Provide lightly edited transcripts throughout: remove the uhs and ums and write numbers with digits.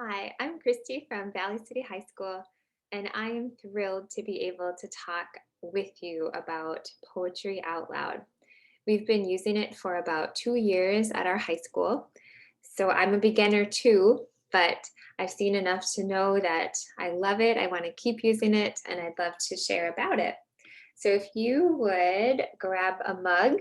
Hi, I'm Christy from Valley City High School, and I am thrilled to be able to talk with you about poetry out loud. We've been using it for about 2 years at our high school, so I'm a beginner too, but I've seen enough to know that I love it. I want to keep using it, and I'd love to share about it. So if you would grab a mug,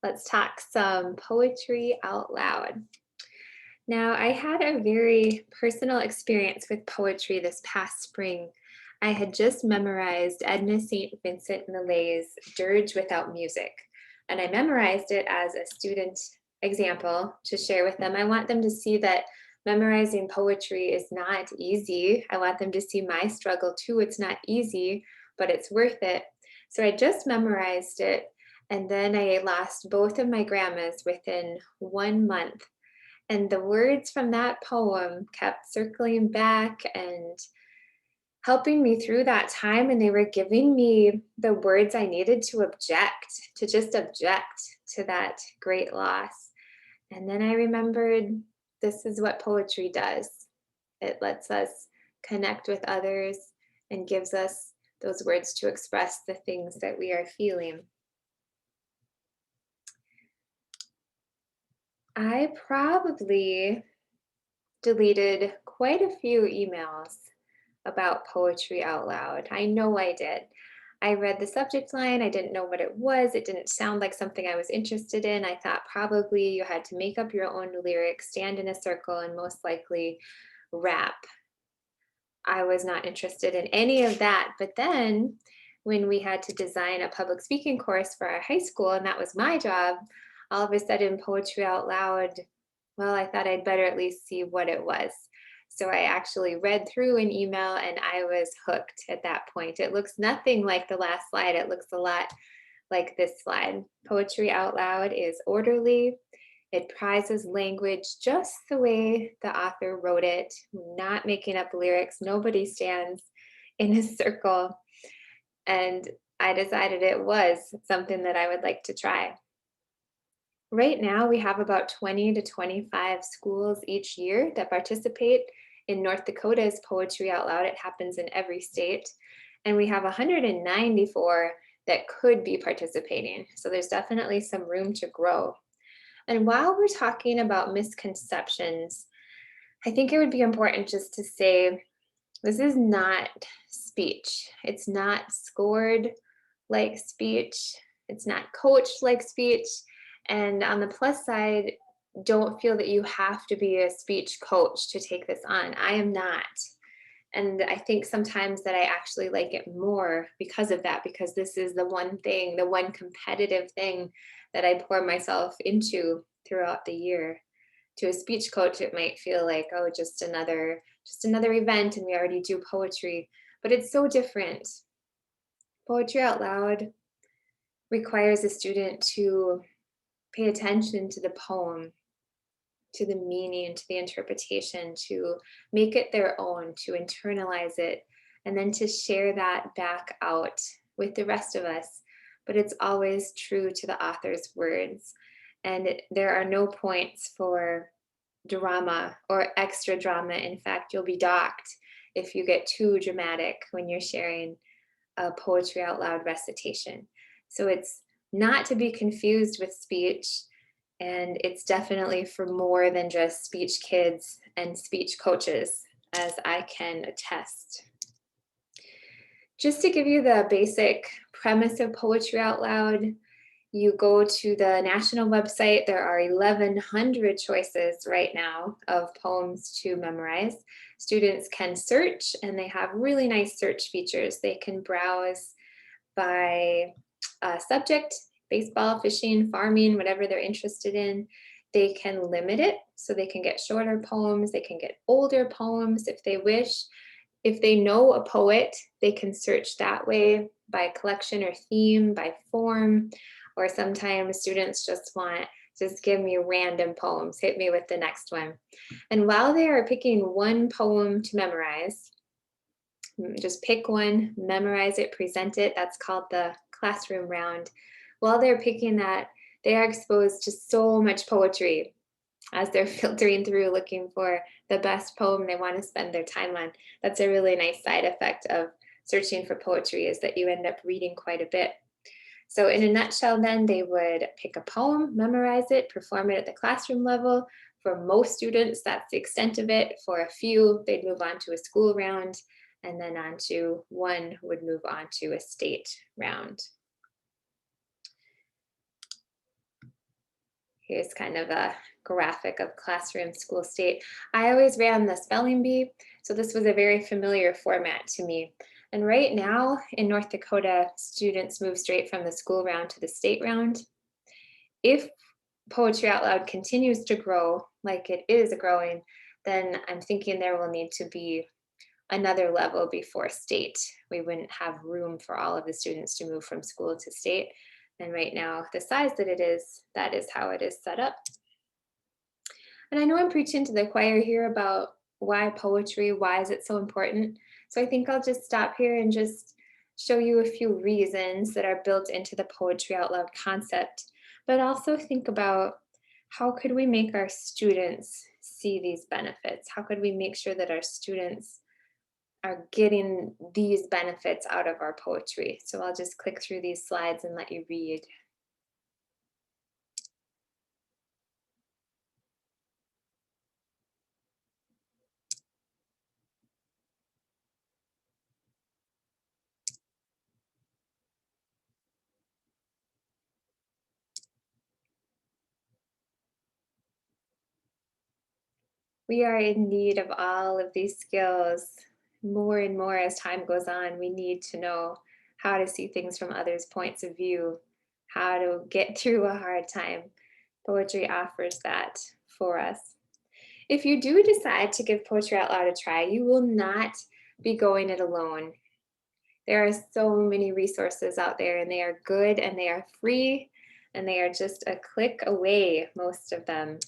let's talk some poetry out loud. Now, I had a very personal experience with poetry this past spring. I had just memorized Edna St. Vincent Millay's Dirge Without Music, and I memorized it as a student example to share with them. I want them to see that memorizing poetry is not easy. I want them to see my struggle too. It's not easy, but it's worth it. So I just memorized it, and then I lost both of my grandmas within 1 month, and the words from that poem kept circling back and helping me through that time. And they were giving me the words I needed to just object to that great loss. And then I remembered this is what poetry does. It lets us connect with others and gives us those words to express the things that we are feeling. I probably deleted quite a few emails about poetry out loud. I know I did. I read the subject line. I didn't know what it was. It didn't sound like something I was interested in. I thought probably you had to make up your own lyrics, stand in a circle, and most likely rap. I was not interested in any of that. But then when we had to design a public speaking course for our high school, and that was my job, all of a sudden poetry out loud, well, I thought I'd better at least see what it was. So I actually read through an email and I was hooked at that point. It looks nothing like the last slide. It looks a lot like this slide. Poetry out loud is orderly. It prizes language just the way the author wrote it, not making up lyrics. Nobody stands in a circle. And I decided it was something that I would like to try. Right now, we have about 20 to 25 schools each year that participate in North Dakota's Poetry Out Loud. It happens in every state. And we have 194 that could be participating. So there's definitely some room to grow. And while we're talking about misconceptions, I think it would be important just to say this is not speech. It's not scored like speech. It's not coached like speech. And on the plus side, don't feel that you have to be a speech coach to take this on. I am not. And I think sometimes that I actually like it more because of that, because this is the one thing, the one competitive thing that I pour myself into throughout the year. To a speech coach, it might feel like, oh, just another event and we already do poetry, but it's so different. Poetry out loud requires a student to pay attention to the poem, to the meaning, to the interpretation, to make it their own, to internalize it, and then to share that back out with the rest of us. But it's always true to the author's words. And there are no points for drama or extra drama. In fact, you'll be docked if you get too dramatic when you're sharing a poetry out loud recitation. So it's not to be confused with speech. And it's definitely for more than just speech kids and speech coaches, as I can attest. Just to give you the basic premise of poetry out loud, you go to the national website, there are 1,100 choices right now of poems to memorize. Students can search, and they have really nice search features. They can browse by subject, baseball, fishing, farming, whatever they're interested in. They can limit it, so they can get shorter poems, they can get older poems if they wish. If they know a poet, they can search that way by collection or theme, by form, or sometimes students just give me random poems, hit me with the next one. And while they are picking one poem to memorize, just pick one, memorize it, present it. That's called the classroom round. While they're picking that, they are exposed to so much poetry. as they're filtering through looking for the best poem they want to spend their time on. That's a really nice side effect of searching for poetry, is that you end up reading quite a bit. So in a nutshell, then they would pick a poem, memorize it, perform it at the classroom level. For most students, that's the extent of it. For a few, they'd move on to a school round, and then on to one would move on to a state round. Here's kind of a graphic of classroom, school, state. I always ran the spelling bee, so this was a very familiar format to me. And right now in North Dakota, students move straight from the school round to the state round. If Poetry Out Loud continues to grow like it is growing, then I'm thinking there will need to be another level before state. We wouldn't have room for all of the students to move from school to state. And right now, the size that it is, that is how it is set up. And I know I'm preaching to the choir here about why poetry, why is it so important? So I think I'll just stop here and just show you a few reasons that are built into the Poetry Out Loud concept, but also think about how could we make our students see these benefits? How could we make sure that our students are getting these benefits out of our poetry? So I'll just click through these slides and let you read. We are in need of all of these skills more and more as time goes on. We need to know how to see things from others' points of view, how to get through a hard time. Poetry offers that for us. If you do decide to give Poetry Out Loud a try, you will not be going it alone. There are so many resources out there, and they are good and they are free and they are just a click away, most of them.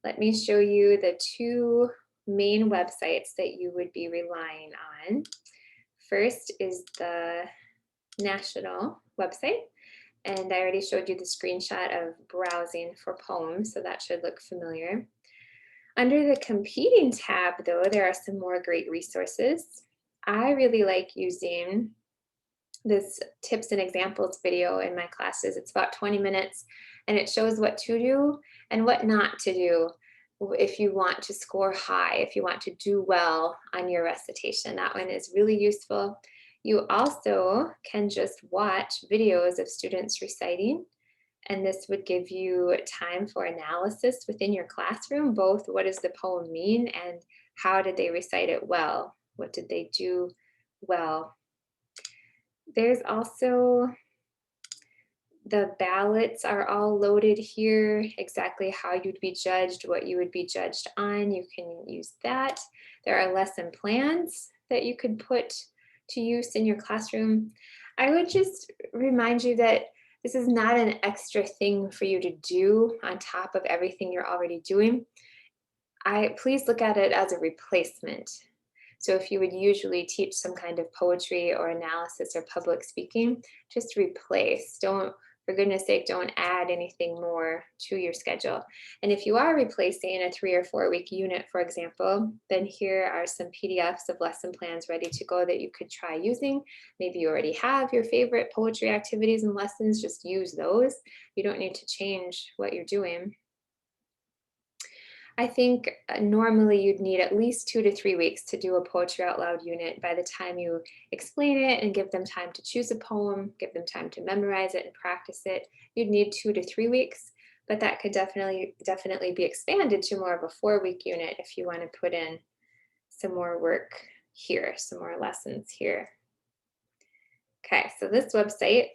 Let me show you the two main websites that you would be relying on. First is the national website, and I already showed you the screenshot of browsing for poems, so that should look familiar. Under the competing tab, though, there are some more great resources. I really like using this tips and examples video in my classes. It's about 20 minutes and it shows what to do and what not to do if you want to score high, if you want to do well on your recitation. That one is really useful. You also can just watch videos of students reciting, and this would give you time for analysis within your classroom, both what does the poem mean and how did they recite it well? What did they do well? There's also the ballots are all loaded here, exactly how you'd be judged, what you would be judged on. You can use that. There are lesson plans that you could put to use in your classroom. I would just remind you that this is not an extra thing for you to do on top of everything you're already doing. Please look at it as a replacement. So if you would usually teach some kind of poetry or analysis or public speaking, just replace. Don't, for goodness sake, don't add anything more to your schedule. And if you are replacing a 3 or 4 week unit, for example, then here are some PDFs of lesson plans ready to go that you could try using. Maybe you already have your favorite poetry activities and lessons, just use those. You don't need to change what you're doing. I think normally you'd need at least 2 to 3 weeks to do a Poetry Out Loud unit. By the time you explain it and give them time to choose a poem, give them time to memorize it and practice it, you'd need 2 to 3 weeks, but that could definitely be expanded to more of a 4-week unit if you want to put in some more work here, some more lessons here. Okay, so this website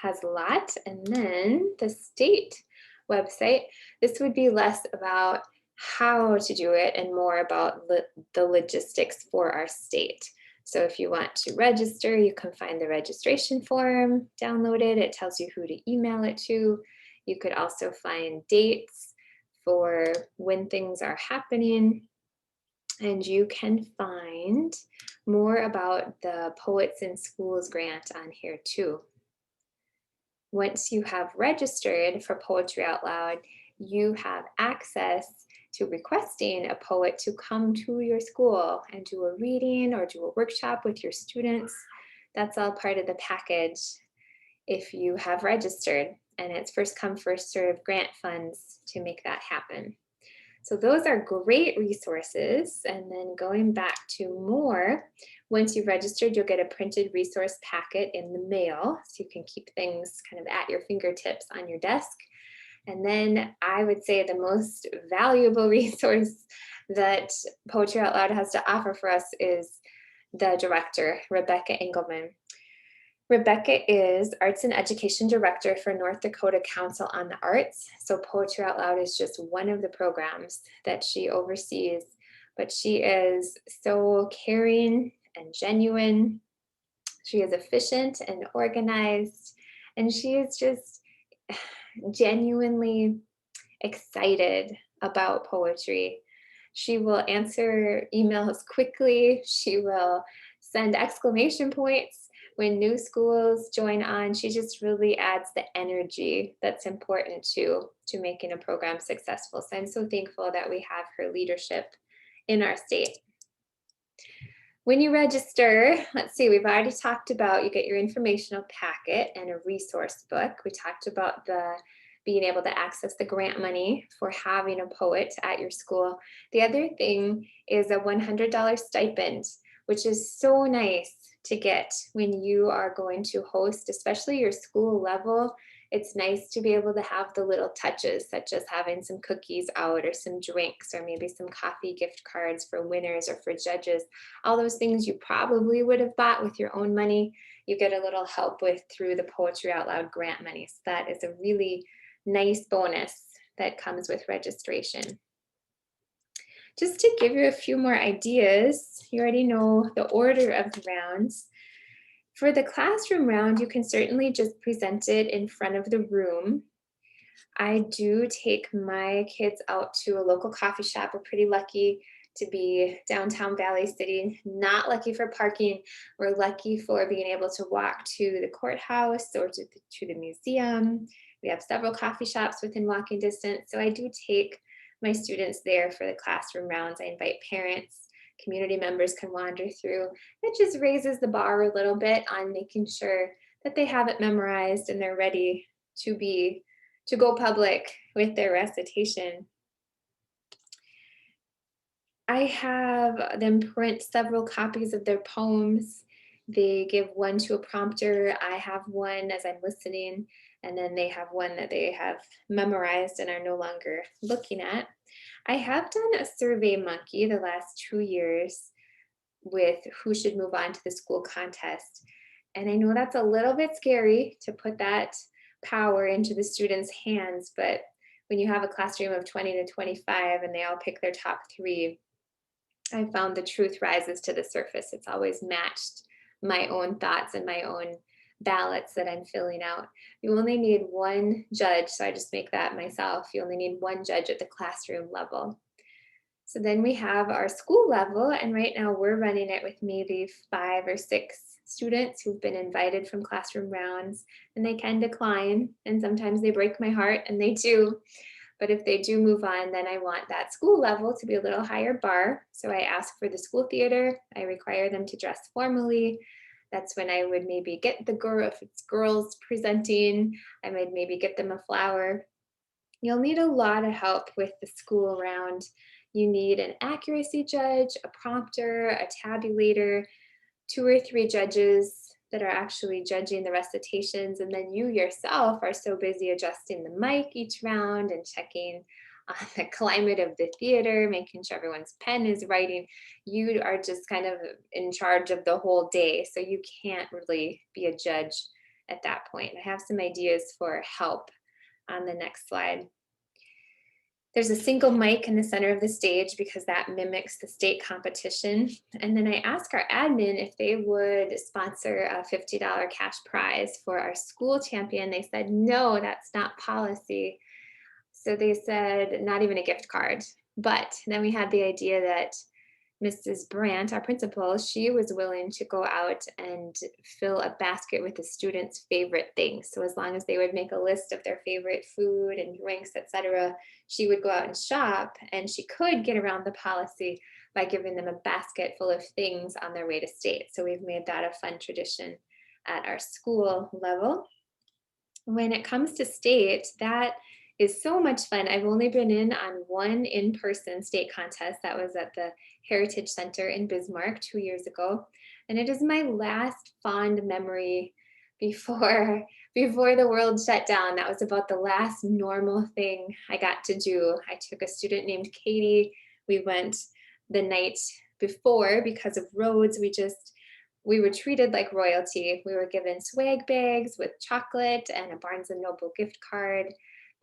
has a lot, and then the state website, this would be less about how to do it and more about the logistics for our state. So if you want to register, you can find the registration form downloaded. It tells you who to email it to. You could also find dates for when things are happening. And you can find more about the Poets in Schools grant on here too. Once you have registered for Poetry Out Loud, you have access to requesting a poet to come to your school and do a reading or do a workshop with your students. That's all part of the package if you have registered, and it's first come, first serve grant funds to make that happen. So those are great resources. And then going back to more, once you've registered, you'll get a printed resource packet in the mail. So you can keep things kind of at your fingertips on your desk. And then I would say the most valuable resource that Poetry Out Loud has to offer for us is the director, Rebecca Engelman. Rebecca is Arts and Education Director for North Dakota Council on the Arts. So Poetry Out Loud is just one of the programs that she oversees, but she is so caring and genuine. She is efficient and organized, and she is just genuinely excited about poetry. She will answer emails quickly. She will send exclamation points when new schools join on. She just really adds the energy that's important to making a program successful. So I'm so thankful that we have her leadership in our state. When you register, let's see, we've already talked about you get your informational packet and a resource book. We talked about the being able to access the grant money for having a poet at your school. The other thing is a $100 stipend, which is so nice to get when you are going to host, especially your school level. It's nice to be able to have the little touches, such as having some cookies out or some drinks or maybe some coffee gift cards for winners or for judges. All those things you probably would have bought with your own money, you get a little help with through the Poetry Out Loud grant money. So that is a really nice bonus that comes with registration. Just to give you a few more ideas, you already know the order of the rounds. For the classroom round, you can certainly just present it in front of the room. I do take my kids out to a local coffee shop. We're pretty lucky to be downtown Valley City, not lucky for parking. We're lucky for being able to walk to the courthouse or to the museum. We have several coffee shops within walking distance. So I do take my students there for the classroom rounds. I invite parents, community members can wander through. It just raises the bar a little bit on making sure that they have it memorized and they're ready to go public with their recitation. I have them print several copies of their poems. They give one to a prompter. I have one as I'm listening, and then they have one that they have memorized and are no longer looking at. I have done a Survey Monkey the last 2 years with who should move on to the school contest. And I know that's a little bit scary to put that power into the students' hands, but when you have a classroom of 20 to 25 and they all pick their top 3, I found the truth rises to the surface. It's always matched my own thoughts and my own ballots that I'm filling out. You only need one judge, so I just make that myself. You only need one judge at the classroom level. So then we have our school level, and right now we're running it with maybe 5 or 6 students who've been invited from classroom rounds, and they can decline, and sometimes they break my heart, and they do. But if they do move on, then I want that school level to be a little higher bar. So I ask for the school theater. I require them to dress formally. That's when I would maybe get the girl, if it's girls presenting, I might maybe get them a flower. You'll need a lot of help with the school round. You need an accuracy judge, a prompter, a tabulator, 2 or 3 judges that are actually judging the recitations, and then you yourself are so busy adjusting the mic each round and checking on the climate of the theater, making sure everyone's pen is writing. You are just kind of in charge of the whole day, so you can't really be a judge at that point. I have some ideas for help on the next slide. There's a single mic in the center of the stage because that mimics the state competition. And then I asked our admin if they would sponsor a $50 cash prize for our school champion. They said, no, that's not policy. So they said, not even a gift card. But then we had the idea that Mrs. Brandt, our principal, she was willing to go out and fill a basket with the students' favorite things. So as long as they would make a list of their favorite food and drinks, etc., she would go out and shop, and she could get around the policy by giving them a basket full of things on their way to state. So we've made that a fun tradition at our school level. When it comes to state, that is so much fun. I've only been in on one in-person state contest. That was at the Heritage Center in Bismarck 2 years ago. And it is my last fond memory before before the world shut down. That was about the last normal thing I got to do. I took a student named Katie. We went the night before because of roads. We were treated like royalty. We were given swag bags with chocolate and a Barnes and Noble gift card,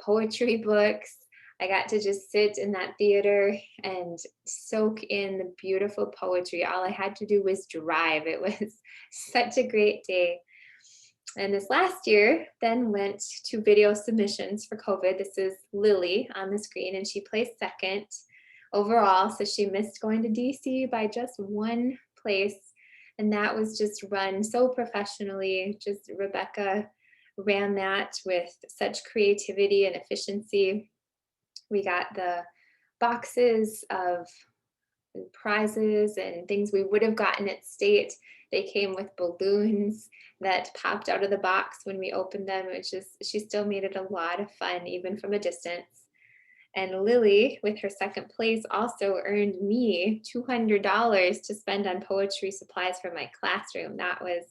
poetry books. I got to just sit in that theater and soak in the beautiful poetry. All I had to do was drive. It was such a great day. And this last year then went to video submissions for COVID. This is Lily on the screen, and she placed second overall. So she missed going to DC by just one place. And that was just run so professionally. Just Rebecca ran that with such creativity and efficiency. We got the boxes of prizes and things we would have gotten at state. They came with balloons that popped out of the box when we opened them. It's just, she still made it a lot of fun, even from a distance. And Lily, with her second place, also earned me $200 to spend on poetry supplies for my classroom. That was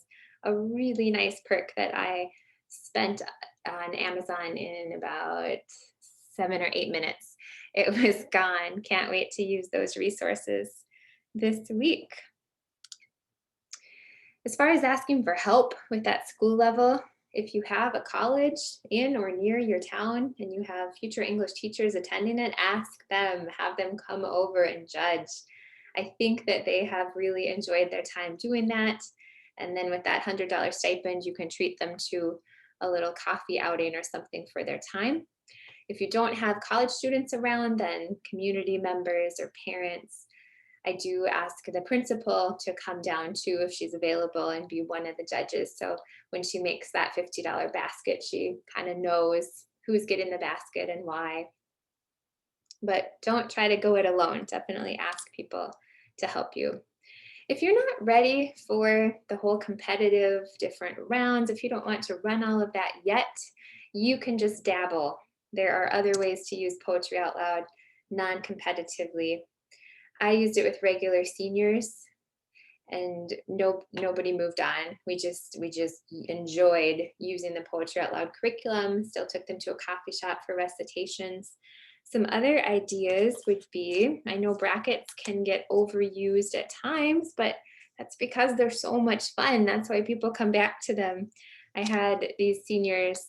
a really nice perk that I spent on Amazon in about 7 or 8 minutes. It was gone. Can't wait to use those resources this week. As far as asking for help with that school level, if you have a college in or near your town and you have future English teachers attending it, ask them, have them come over and judge. I think that they have really enjoyed their time doing that. And then with that $100 stipend, you can treat them to a little coffee outing or something for their time. If you don't have college students around, then community members or parents. I do ask the principal to come down too if she's available and be one of the judges. So when she makes that $50 basket, she kind of knows who's getting the basket and why. But don't try to go it alone. Definitely ask people to help you. If you're not ready for the whole competitive different rounds, if you don't want to run all of that yet, you can just dabble. There are other ways to use Poetry Out Loud non-competitively. I used it with regular seniors, and nobody moved on. We just enjoyed using the Poetry Out Loud curriculum, still took them to a coffee shop for recitations. Some other ideas would be, I know brackets can get overused at times, but that's because they're so much fun. That's why people come back to them. I had these seniors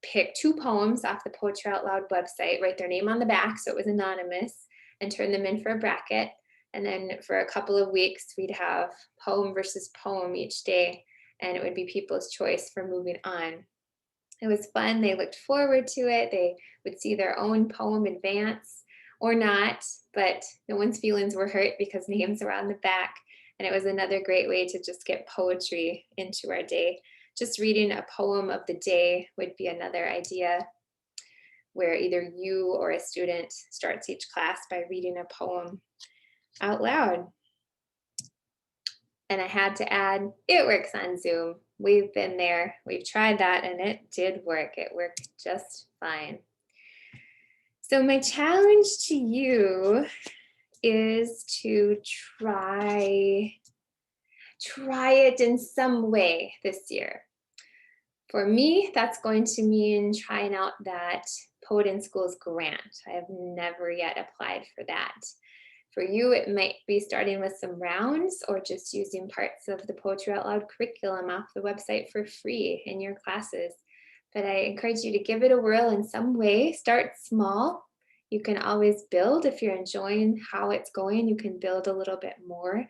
pick 2 poems off the Poetry Out Loud website, write their name on the back so it was anonymous, and turn them in for a bracket. And then for a couple of weeks, we'd have poem versus poem each day, and it would be people's choice for moving on. It was fun. They looked forward to it. They would see their own poem advance or not, but no one's feelings were hurt because names were on the back. And it was another great way to just get poetry into our day. Just reading a poem of the day would be another idea, where either you or a student starts each class by reading a poem out loud. And I had to add, it works on Zoom. We've been there, we've tried that, and it did work. It worked just fine. So my challenge to you is to try it in some way this year. For me, that's going to mean trying out that Poet in Schools grant. I have never yet applied for that. For you, it might be starting with some rounds or just using parts of the Poetry Out Loud curriculum off the website for free in your classes. But I encourage you to give it a whirl in some way. Start small. You can always build. If you're enjoying how it's going, you can build a little bit more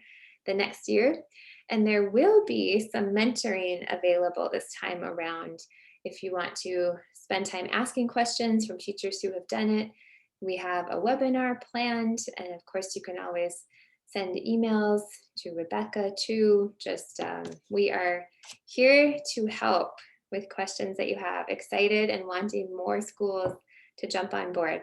the next year. And there will be some mentoring available this time around. If you want to spend time asking questions from teachers who have done it, we have a webinar planned. And of course, you can always send emails to Rebecca too. Just we are here to help with questions that you have, excited and wanting more schools to jump on board.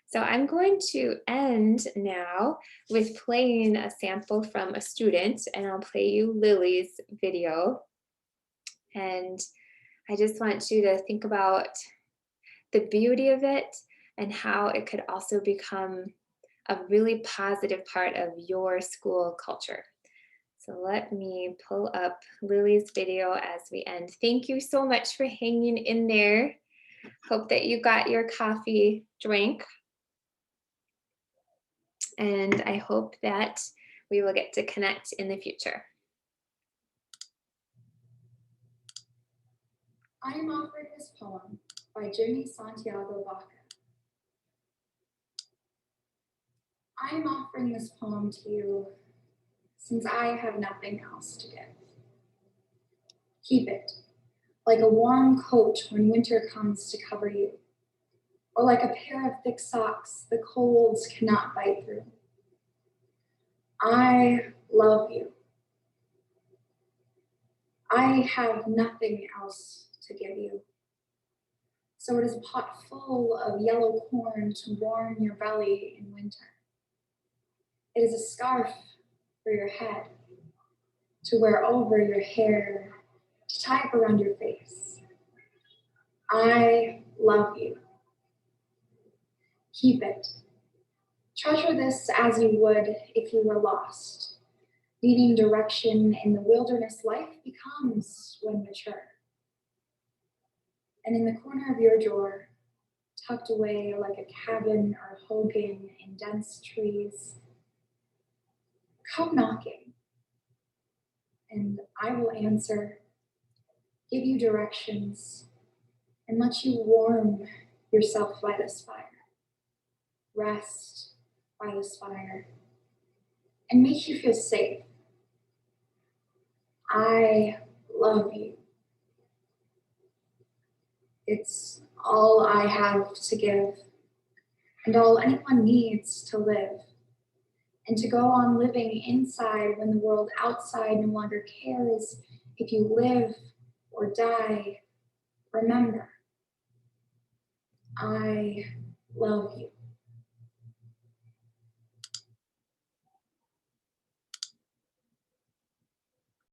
So I'm going to end now with playing a sample from a student, and I'll play you Lily's video. And I just want you to think about the beauty of it and how it could also become a really positive part of your school culture. So let me pull up Lily's video as we end. Thank you so much for hanging in there. Hope that you got your coffee drink. And I hope that we will get to connect in the future. I am offering this poem by Jimmy Santiago Baca. I am offering this poem to you since I have nothing else to give. Keep it, like a warm coat when winter comes to cover you, or like a pair of thick socks the colds cannot bite through. I love you. I have nothing else to give you. So it is a pot full of yellow corn to warm your belly in winter. It is a scarf for your head, to wear over your hair, to tie up around your face. I love you. Keep it. Treasure this as you would if you were lost, needing direction in the wilderness life becomes when mature. And in the corner of your drawer, tucked away like a cabin or hogan in dense trees, come knocking, and I will answer, give you directions, and let you warm yourself by this fire, rest by this fire, and make you feel safe. I love you. It's all I have to give, and all anyone needs to live, and to go on living inside when the world outside no longer cares if you live or die. Remember, I love you.